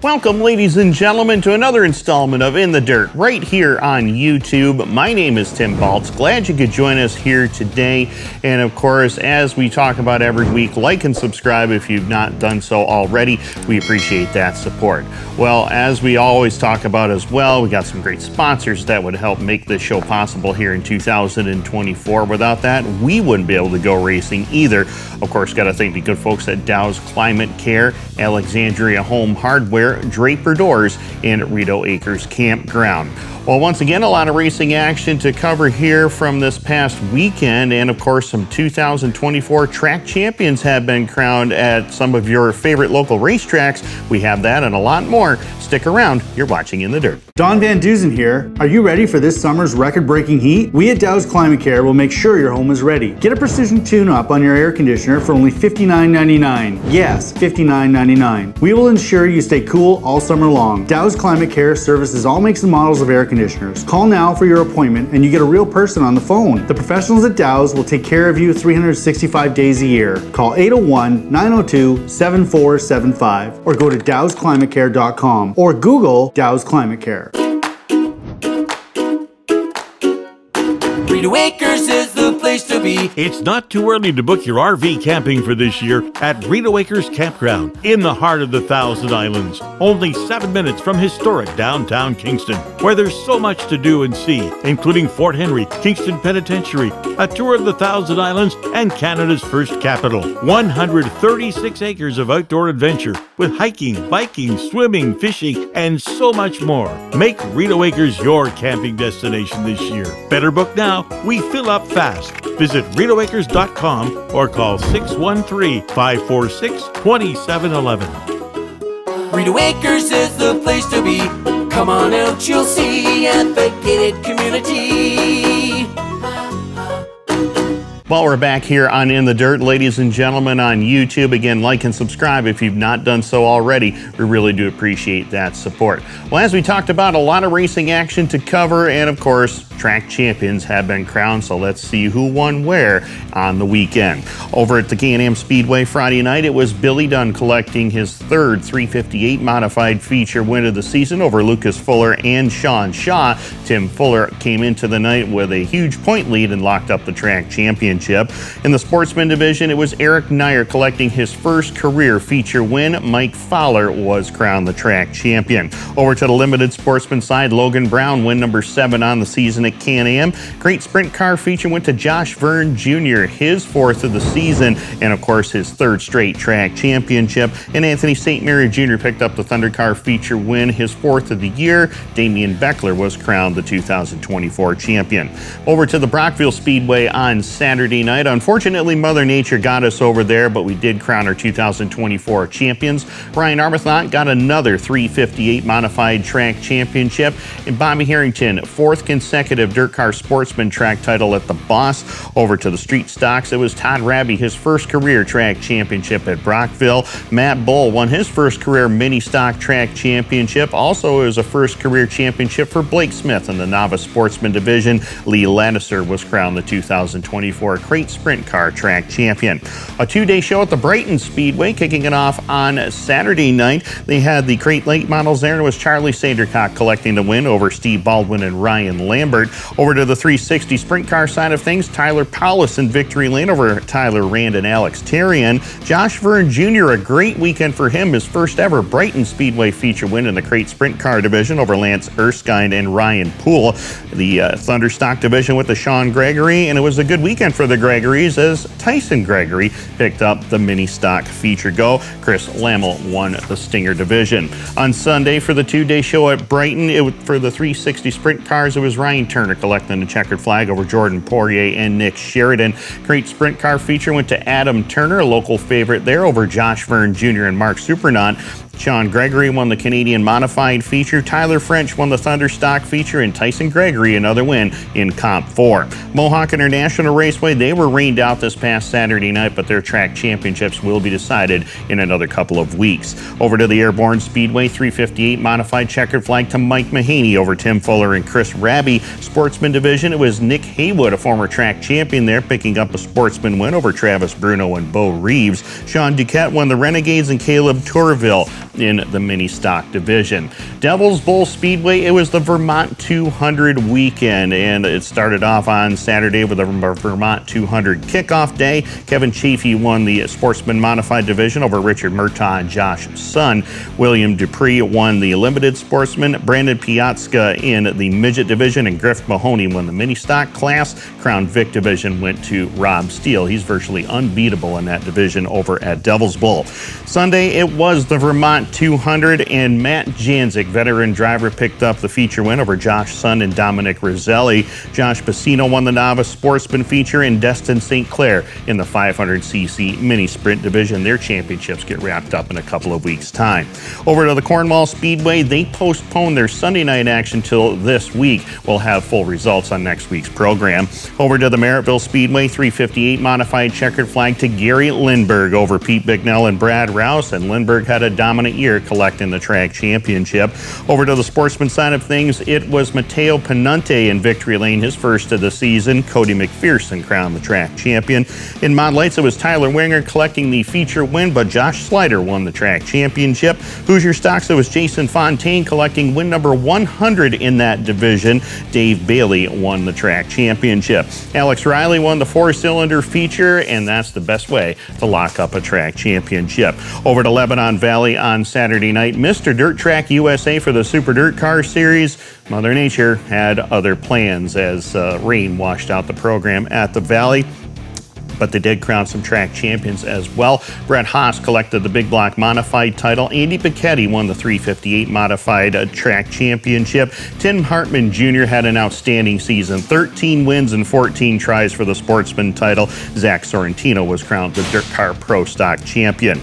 Welcome, ladies and gentlemen, to another installment of In the Dirt right here on YouTube. My name is Tim Baltz. Glad you could join us here today. And of course, as we talk about every week, like and subscribe if you've not done so already. We appreciate that support. Well, as we always talk about as well, we got some great sponsors that would help make this show possible here in 2024. Without that, we wouldn't be able to go racing either. Of course, got to thank the good folks at Dow's Climate Care, Alexandria Home Hardware, Draper Doors, and Rito Acres Campground. Well, once again, a lot of racing action to cover here from this past weekend, and of course, some 2024 track champions have been crowned at some of your favorite local racetracks. We have that and a lot more. Stick around. You're watching In the Dirt. Don Van Dusen here. Are you ready for this summer's record-breaking heat? We at Dow's Climate Care will make sure your home is ready. Get a precision tune-up on your air conditioner for only $59.99. Yes, $59.99. We will ensure you stay cool all summer long. Dow's Climate Care services all makes and models of air conditioners. Call now for your appointment and you get a real person on the phone. The professionals at Dow's will take care of you 365 days a year. Call 801-902-7475 or go to dowsclimatecare.com or Google Dow's Climate Care. Rito Acres is the place to be. It's not too early to book your RV camping for this year at Rito Acres Campground in the heart of the Thousand Islands. Only 7 minutes from historic downtown Kingston, where there's so much to do and see, including Fort Henry, Kingston Penitentiary, a tour of the Thousand Islands, and Canada's first capital. 136 acres of outdoor adventure with hiking, biking, swimming, fishing, and so much more. Make Rito Acres your camping destination this year. Better book now. We fill up fast. Visit ritoacres.com or call 613-546-2711. Rito Acres is the place to be. Come on out, you'll see at the gated community. Well, we're back here on In the Dirt, ladies and gentlemen, on YouTube. Again, like and subscribe if you've not done so already. We really do appreciate that support. Well, as we talked about, a lot of racing action to cover, and of course, track champions have been crowned, so let's see who won where on the weekend. Over at the Can-Am Speedway Friday night, it was Billy Dunn collecting his third 358 modified feature win of the season over Lucas Fuller and Sean Shaw. Tim Fuller came into the night with a huge point lead and locked up the track championship. In the sportsman division, it was Eric Nyer collecting his first career feature win. Mike Fowler was crowned the track champion. Over to the limited sportsman side, Logan Brown, win number 7 on the season at Can-Am. Great sprint car feature went to Josh Verne Jr., his 4th of the season, and of course his 3rd straight track championship. And Anthony St. Mary Jr. picked up the Thunder Car feature win, his 4th of the year. Damian Beckler was crowned the 2024 champion. Over to the Brockville Speedway on Saturday night. Unfortunately, Mother Nature got us over there, but we did crown our 2024 champions. Ryan Arbuthnot got another 358 modified track championship, and Bobby Harrington, 4th consecutive dirt car sportsman track title at the Boss. Over to the street stocks, it was Todd Raby, his first career track championship at Brockville. Matt Bull won his first career mini stock track championship. Also, it was a first career championship for Blake Smith in the novice sportsman division. Lee Ladisser was crowned the 2024 Crate Sprint Car Track Champion. A 2-day show at the Brighton Speedway, kicking it off on Saturday night. They had the Crate Late models there. It was Charlie Sandercock collecting the win over Steve Baldwin and Ryan Lambert. Over to the 360 Sprint Car side of things, Tyler Paulus in victory lane over Tyler Rand and Alex Terrian. Josh Verne Jr., a great weekend for him, his first ever Brighton Speedway feature win in the Crate Sprint Car division over Lance Erskine and Ryan Poole. The Thunder Stock division with the Sean Gregory, and it was a good weekend for the Gregories as Tyson Gregory picked up the mini stock feature go. Chris Lammel won the Stinger division. On Sunday for the 2-day show at Brighton, for the 360 sprint cars, it was Ryan Turner collecting the checkered flag over Jordan Poirier and Nick Sheridan. Great sprint car feature went to Adam Turner, a local favorite there, over Josh Verne Jr. and Mark Supernaut. Sean Gregory won the Canadian Modified feature. Tyler French won the Thunder Stock feature, and Tyson Gregory another win in Comp 4. Mohawk International Raceway, they were rained out this past Saturday night, but their track championships will be decided in another couple of weeks. Over to the Airborne Speedway, 358 Modified checkered flag to Mike Mahaney over Tim Fuller and Chris Raby. Sportsman division, it was Nick Haywood, a former track champion there, picking up a sportsman win over Travis Bruno and Bo Reeves. Sean Duquette won the Renegades and Caleb Tourville in the mini stock division. Devil's Bowl Speedway, it was the Vermont 200 weekend, and it started off on Saturday with a Vermont 200 kickoff day. Kevin Chaffee won the Sportsman Modified division over Richard Murtaugh and Josh Sun. William Dupree won the Limited Sportsman. Brandon Piatska in the Midget division, and Griff Mahoney won the mini stock class. Crown Vic division went to Rob Steele. He's virtually unbeatable in that division over at Devil's Bowl. Sunday, it was the Vermont 200, and Matt Janzik, veteran driver, picked up the feature win over Josh Sun and Dominic Roselli. Josh Pacino won the Novice Sportsman feature, and Destin St. Clair in the 500cc mini sprint division. Their championships get wrapped up in a couple of weeks' time. Over to the Cornwall Speedway, they postponed their Sunday night action till this week. We'll have full results on next week's program. Over to the Merrittville Speedway, 358 modified checkered flag to Gary Lindberg over Pete Bicknell and Brad Rouse, and Lindberg had a dominant year collecting the track championship. Over to the sportsman side of things, it was Matteo Penante in Victory Lane, his first of the season. Cody McPherson crowned the track champion. In Mod Lights, it was Tyler Winger collecting the feature win, but Josh Slider won the track championship. Hoosier Stocks, it was Jason Fontaine collecting win number 100 in that division. Dave Bailey won the track championship. Alex Riley won the four-cylinder feature, and that's the best way to lock up a track championship. Over to Lebanon Valley on Saturday night, Mr. Dirt Track USA for the Super Dirt Car Series. Mother Nature had other plans as rain washed out the program at the Valley, but they did crown some track champions as well. Brett Haas collected the Big Block Modified title. Andy Piketty won the 358 Modified track championship. Tim Hartman Jr. had an outstanding season, 13 wins and 14 tries for the Sportsman title. Zach Sorrentino was crowned the Dirt Car Pro Stock champion.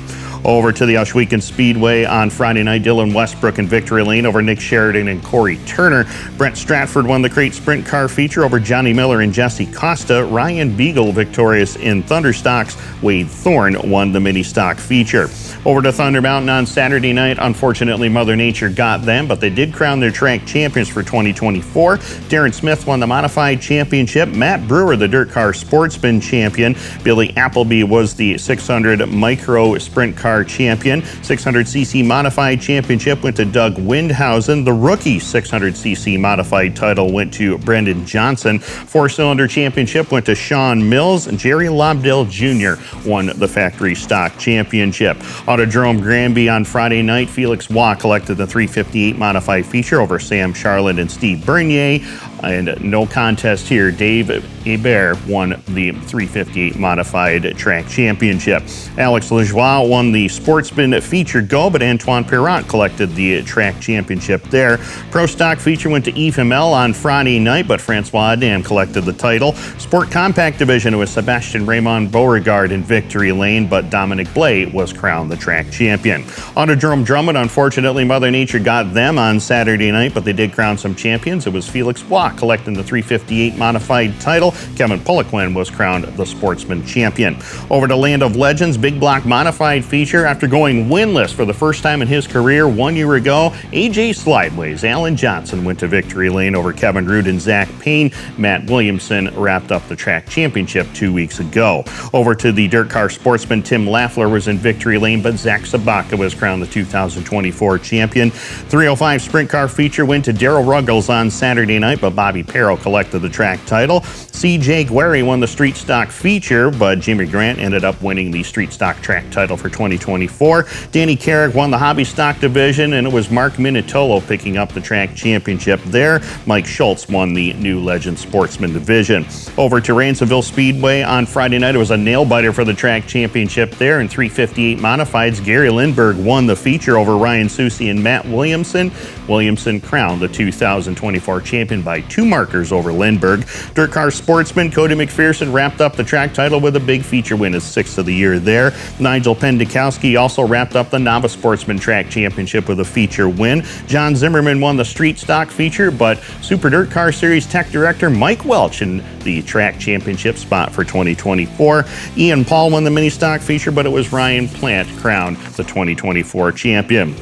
Over to the Ohsweken Speedway on Friday night, Dylan Westbrook in Victory Lane over Nick Sheridan and Corey Turner. Brent Stratford won the Crate Sprint Car feature over Johnny Miller and Jesse Costa. Ryan Beagle victorious in Thunder Stocks. Wade Thorne won the Mini Stock feature. Over to Thunder Mountain on Saturday night. Unfortunately, Mother Nature got them, but they did crown their track champions for 2024. Darren Smith won the Modified Championship. Matt Brewer, the Dirt Car Sportsman champion. Billy Appleby was the 600 Micro Sprint Car champion. 600cc Modified Championship went to Doug Windhausen. The rookie 600cc Modified title went to Brendan Johnson. Four-cylinder championship went to Sean Mills, and Jerry Lobdell Jr. won the Factory Stock Championship. Autodrome Granby on Friday night, Felix Waugh collected the 358 Modified feature over Sam Charlotte and Steve Bernier. And no contest here, Dave Hebert won the 358 Modified Track Championship. Alex Lajoie won the Sportsman Feature Go, but Antoine Perrot collected the track championship there. Pro Stock feature went to Yves Hamel on Friday night, but Francois Adam collected the title. Sport Compact Division was Sebastian Raymond Beauregard in Victory Lane, but Dominic Blay was crowned the track champion. Autodrome Drummond, unfortunately, Mother Nature got them on Saturday night, but they did crown some champions. It was Felix Waugh collecting the 358 Modified title. Kevin Poliquin was crowned the Sportsman champion. Over to Land of Legends, Big Block Modified feature. After going winless for the first time in his career 1 year ago, AJ Slideways, Alan Johnson went to Victory Lane over Kevin Root and Zach Payne. Matt Williamson wrapped up the track championship 2 weeks ago. Over to the Dirt Car Sportsman, Tim Lafleur was in Victory Lane, but Zach Sabaka was crowned the 2024 champion. 305 Sprint Car feature went to Darryl Ruggles on Saturday night, but Bobby Perro collected the track title. CJ Guerry won the Street Stock feature, but Jimmy Grant ended up winning the Street Stock track title for 2024. Danny Carrick won the Hobby Stock division, and it was Mark Minitolo picking up the track championship there. Mike Schultz won the New Legend Sportsman division. Over to Ransomville Speedway on Friday night, it was a nail-biter for the track championship there. In 358 Modifieds, Gary Lindberg won the feature over Ryan Susi and Matt Williamson. Williamson crowned the 2024 champion by 2 markers over Lindberg. Dirt Car Sportsman Cody McPherson wrapped up the track title with a big feature win, his 6th of the year there. Nigel Pendikowski also wrapped up the Novice Sportsman Track Championship with a feature win. John Zimmerman won the Street Stock feature, but Super Dirt Car Series Tech Director Mike Welch in the track championship spot for 2024. Ian Paul won the Mini Stock feature, but it was Ryan Plant crowned the 2024 champion.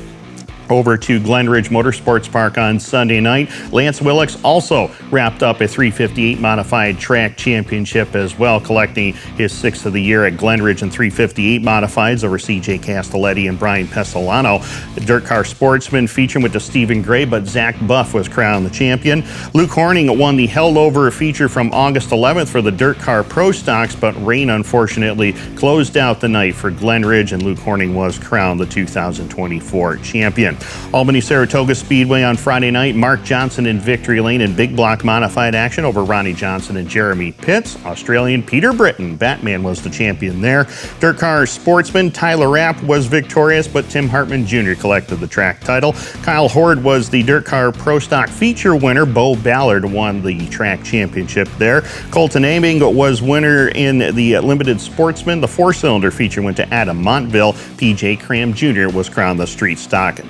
Over to Glenridge Motorsports Park on Sunday night. Lance Willix also wrapped up a 358 modified track championship as well, collecting his 6th of the year at Glenridge in 358 modifieds over CJ Castelletti and Brian Pessolano. The Dirt Car Sportsman featuring with the Stephen Gray, but Zach Buff was crowned the champion. Luke Horning won the held over feature from August 11th for the Dirt Car Pro Stocks, but rain unfortunately closed out the night for Glenridge, and Luke Horning was crowned the 2024 champion. Albany-Saratoga Speedway on Friday night. Mark Johnson in victory lane in big block modified action over Ronnie Johnson and Jeremy Pitts. Australian Peter Britton, Batman, was the champion there. Dirt Car Sportsman Tyler Rapp was victorious, but Tim Hartman Jr. collected the track title. Kyle Horde was the Dirt Car Pro Stock feature winner. Bo Ballard won the track championship there. Colton Aming was winner in the Limited Sportsman. The four-cylinder feature went to Adam Montville. PJ Cram Jr. was crowned the Street Stock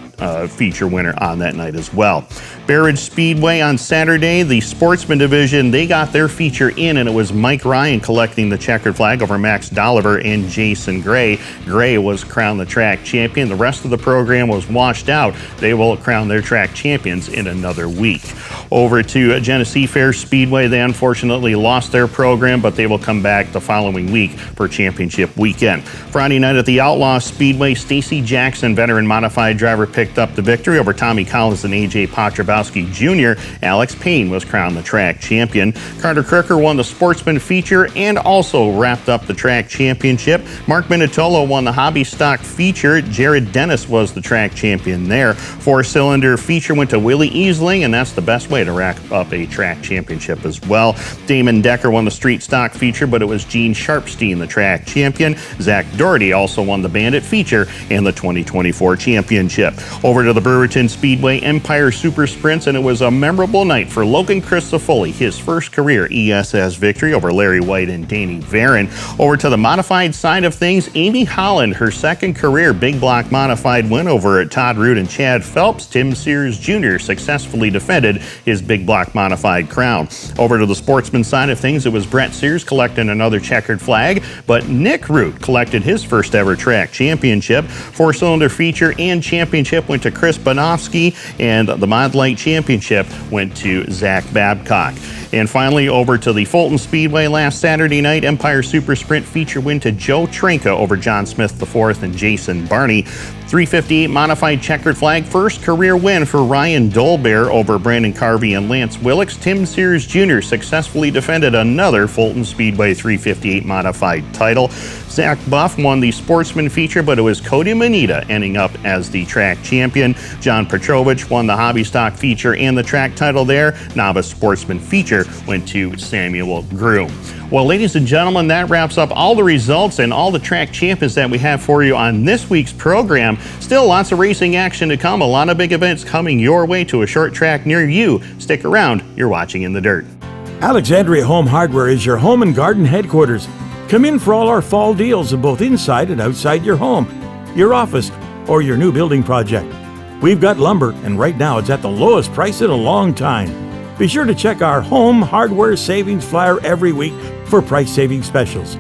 feature winner on that night as well. Bear Ridge Speedway on Saturday, the Sportsman division, they got their feature in, and it was Mike Ryan collecting the checkered flag over Max Dolliver and Jason Gray. Gray was crowned the track champion. The rest of the program was washed out. They will crown their track champions in another week. Over to Genesee Fair Speedway, they unfortunately lost their program, but they will come back the following week for championship weekend. Friday night at the Outlaw Speedway, Stacy Jackson, veteran modified driver, picked up the victory over Tommy Collins and AJ Potrabowski Jr. Alex Payne was crowned the track champion. Carter Crooker won the Sportsman feature and also wrapped up the track championship. Mark Minutolo won the Hobby Stock feature. Jared Dennis was the track champion there. Four-cylinder feature went to Willie Easling, and that's the best way to rack up a track championship as well. Damon Decker won the Street Stock feature, but it was Gene Sharpstein the track champion. Zach Doherty also won the Bandit feature and the 2024 championship. Over to the Brewerton Speedway Empire Super Sprints, and it was a memorable night for Logan Christofoli, his first career ESS victory over Larry White and Danny Varon. Over to the modified side of things, Amy Holland, her second career big block modified win over Todd Root and Chad Phelps. Tim Sears Jr. successfully defended his big block modified crown. Over to the Sportsman side of things, it was Brett Sears collecting another checkered flag, but Nick Root collected his first ever track championship. Four-cylinder feature and championship went to Chris Bonofsky, and the Mod Light Championship went to Zach Babcock. And finally, over to the Fulton Speedway last Saturday night, Empire Super Sprint feature win to Joe Trinka over John Smith IV and Jason Barney. 358 modified checkered flag, first career win for Ryan Dolbear over Brandon Carvey and Lance Willix. Tim Sears Jr. successfully defended another Fulton Speedway 358 modified title. Zach Buff won the Sportsman feature, but it was Cody Manita ending up as the track champion. John Petrovich won the Hobby Stock feature and the track title there. Novice Sportsman feature went to Samuel Groom. Well, ladies and gentlemen, that wraps up all the results and all the track champions that we have for you on this week's program. Still lots of racing action to come, a lot of big events coming your way to a short track near you. Stick around, you're watching In the Dirt. Alexandria Home Hardware is your home and garden headquarters. Come in for all our fall deals both inside and outside your home, your office, or your new building project. We've got lumber, and right now it's at the lowest price in a long time. Be sure to check our Home Hardware Savings Flyer every week for price-saving specials.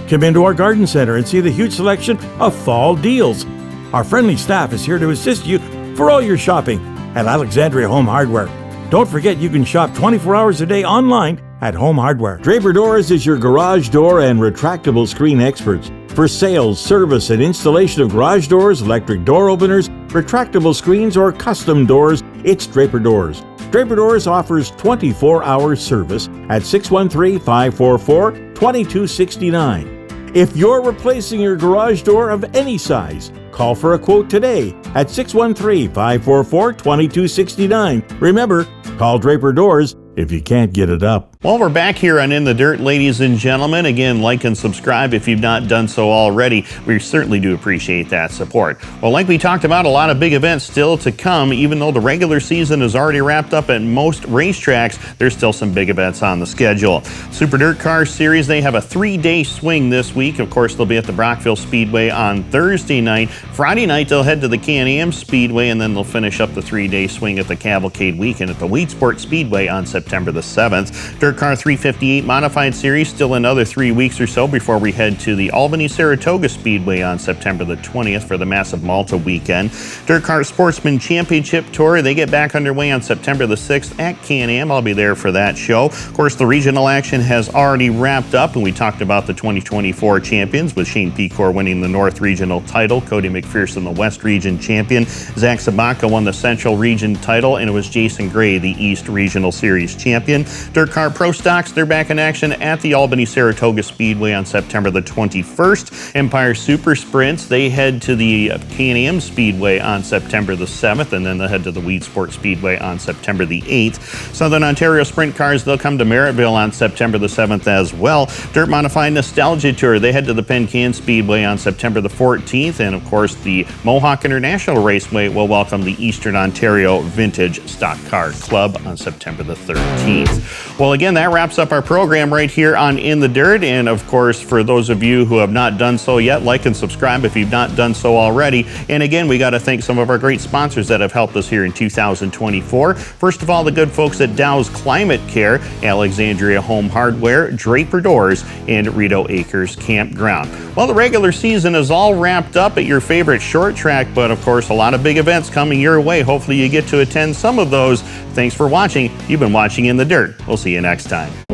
Come into our garden center and see the huge selection of fall deals. Our friendly staff is here to assist you for all your shopping at Alexandria Home Hardware. Don't forget you can shop 24 hours a day online at Home Hardware. Draper Doors is your garage door and retractable screen experts. For sales, service, and installation of garage doors, electric door openers, retractable screens, or custom doors, it's Draper Doors. Draper Doors offers 24-hour service at 613-544-2269. If you're replacing your garage door of any size, call for a quote today at 613-544-2269. Remember, call Draper Doors if you can't get it up. Well, we're back here on In the Dirt, ladies and gentlemen. Again, like and subscribe if you've not done so already. We certainly do appreciate that support. Well, like we talked about, a lot of big events still to come. Even though the regular season is already wrapped up at most racetracks, there's still some big events on the schedule. Super Dirt Car Series, they have a 3-day swing this week. Of course, they'll be at the Brockville Speedway on Thursday night. Friday night, they'll head to the Can-Am Speedway, and then they'll finish up the 3-day swing at the Cavalcade Weekend at the Weedsport Speedway on September September the 7th. Dirt Car 358 Modified Series, still another 3 weeks or so before we head to the Albany-Saratoga Speedway on September the 20th for the Massive Malta weekend. Dirt Car Sportsman Championship Tour, they get back underway on September the 6th at Can-Am. I'll be there for that show. Of course, the regional action has already wrapped up, and we talked about the 2024 champions with Shane Pecor winning the North Regional title, Cody McPherson the West Region champion, Zach Sabaka won the Central Region title, and it was Jason Gray the East Regional Series champion. Dirt Car Pro Stocks, they're back in action at the Albany-Saratoga Speedway on September the 21st. Empire Super Sprints, they head to the Can-Am Speedway on September the 7th, and then they'll head to the Weed Sport Speedway on September the 8th. Southern Ontario Sprint Cars, they'll come to Merrittville on September the 7th as well. Dirt Modified Nostalgia Tour, they head to the Penn Can Speedway on September the 14th, and of course the Mohawk International Raceway will welcome the Eastern Ontario Vintage Stock Car Club on September the 13th. Well, again, that wraps up our program right here on In the Dirt, and of course, for those of you who have not done so yet, like and subscribe if you've not done so already. And again, we got to thank some of our great sponsors that have helped us here in 2024. First of all, the good folks at Dow's Climate Care, Alexandria Home Hardware, Draper Doors, and Rideau Acres Campground. Well, the regular season is all wrapped up at your favorite short track, but of course, a lot of big events coming your way. Hopefully you get to attend some of those. Thanks for watching. You've been watching In the Dirt. We'll see you next time.